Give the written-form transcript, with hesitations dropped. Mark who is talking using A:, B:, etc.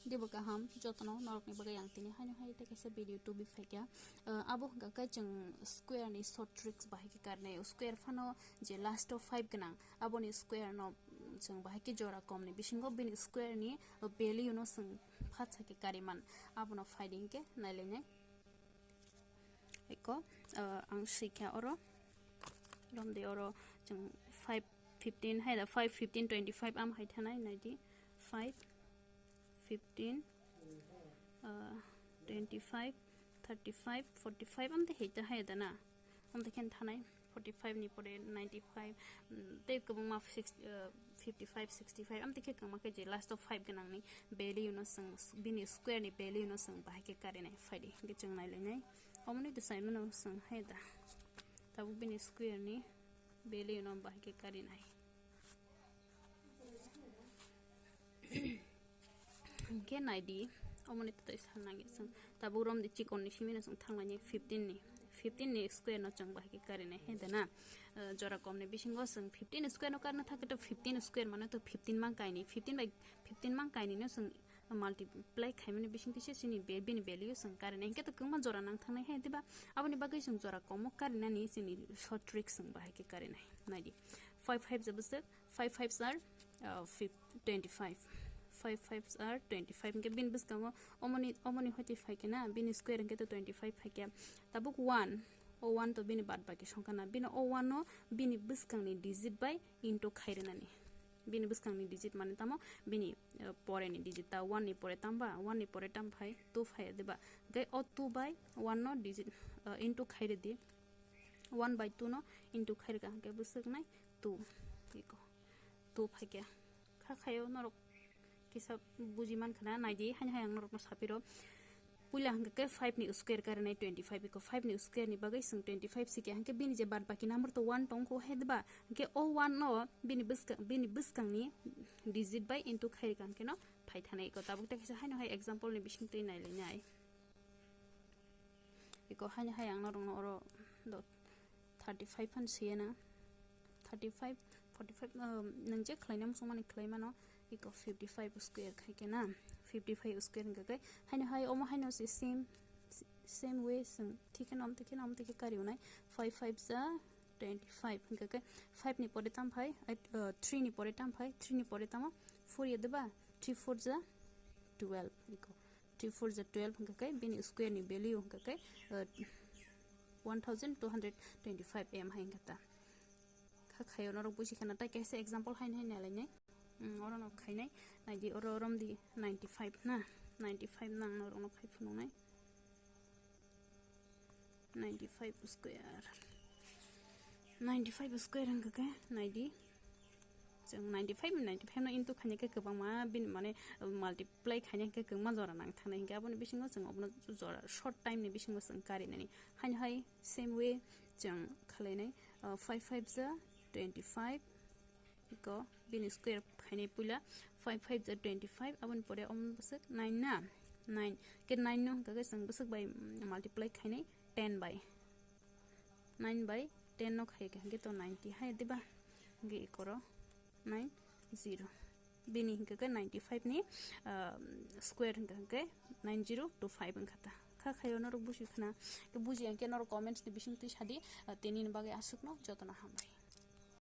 A: Debo kaham jotno norok ni bagai yang tini haino hai te kaisa video to bi faika abo ga ka jeng square ni short tricks bahai ke karne square fano je last of 5 ganang abo ni square no jeng bahai ke jora kom ni bisingo bin square ni value no sing phatsa ke kariman abo no finding ke nailene eko ang sikha oro rom de oro jeng 5 15 hai da 5 15 25 am hai thanai 95 15 25 35 45 am the heta haida na am the can thanai 45 ni pore 95 te kabung ma 55 65 am the ke kama ke je last of 5 ganang ni value no sang bini square ni value no sang ba ke kare nai faidi ge chung nai le nai amni de sai no sang haida tabu bini square ni value no ba ke kare nai ke naidi omone to isa nangi sang taburom de chikon ni simina sang thangani 15 ni square no chang ba ke kare ne hedana jora kom ne bisingo sang 15 square no karna thake to 15 square mane to 15 mang kai ni 15 by 15 mang kai ni no sang multiply khaimani bising tise sini be value sang kare ne ke to kungma jora nang thangnai he diba aboni bagai sang jora kom kare na ni sini short trick sang ba ke kare nai naidi 5 5 jabse 5 5s are 25 5 5s are 25 ke bin bus kamo omoni hoti phake na bin square ke to 25 phake tabuk 1 o 1 to bin bad baki সংখ্যা bin o 1 no bin bus kang ni digit by into khairena ni bin bus kang ni digit mane tamo bini pore ni digit ta 1 ni pore tamba 1 ni pore tam phai 2 phai deba ge o 2 by 1 no digit into khaire di 1 by 2 no into khaire ka ke busuk nai 2 iko 2 phake kha khayo norok kisa bujiman khana naidi hain hayang norok no sapiro puila hangke ke 5 ni square karne 25 ko 5 ni square ni bagai sing 25 sike hangke bini je bad baki number to 1 tong ko hedba ke o 1 no bini buskang ni digit by into khair kan ke no phai thanai ko tabuk ta kisa hain hay example ni bising tei nai lenai iko hain hayang norok no oro 35 fan siena 35 45 nangje khlainam sumani khlaima no iko 55 square khai ke na 55 square ga kai haino hai omo haino se same way sang thikenam te kari unai 5 5 za 25 ga kai 5 ni pore tam phai 3 ni pore tam phai 3 ni pore tam 4 ye deba 3 4 za 12 iko 3 4 za 12 ga kai bin square ni value ga kai 1225 am hai ngata kha khayo no buji khana ta kaise example hain hain nalai nei oro no khainai naidi oro rom di 95 na 95 nang no ro khai phunu nai 95 square ang ka naidi jeng 95 no into khane ke kabang ma bin mane multiply khane ke kengma jora nang thanai ga boni bisingo jeng obno jora short time ni bisingo sang kari nani hain hai same way jeng khalai nai 5 5 za 25 ko bin square khane pula 5 5 za 25 abon pore om busuk 9 na 9 ke 9 no ga sang busuk by multiply khane 10 by 9 by 10 no khai ke to 90 hai diba ge ikoro 90 bini ga 95 ni square ga 9025 ngata kha khayo no buji khana ke buji anke no comments ni bising ti sadi tenin bage asuk no jotona hambai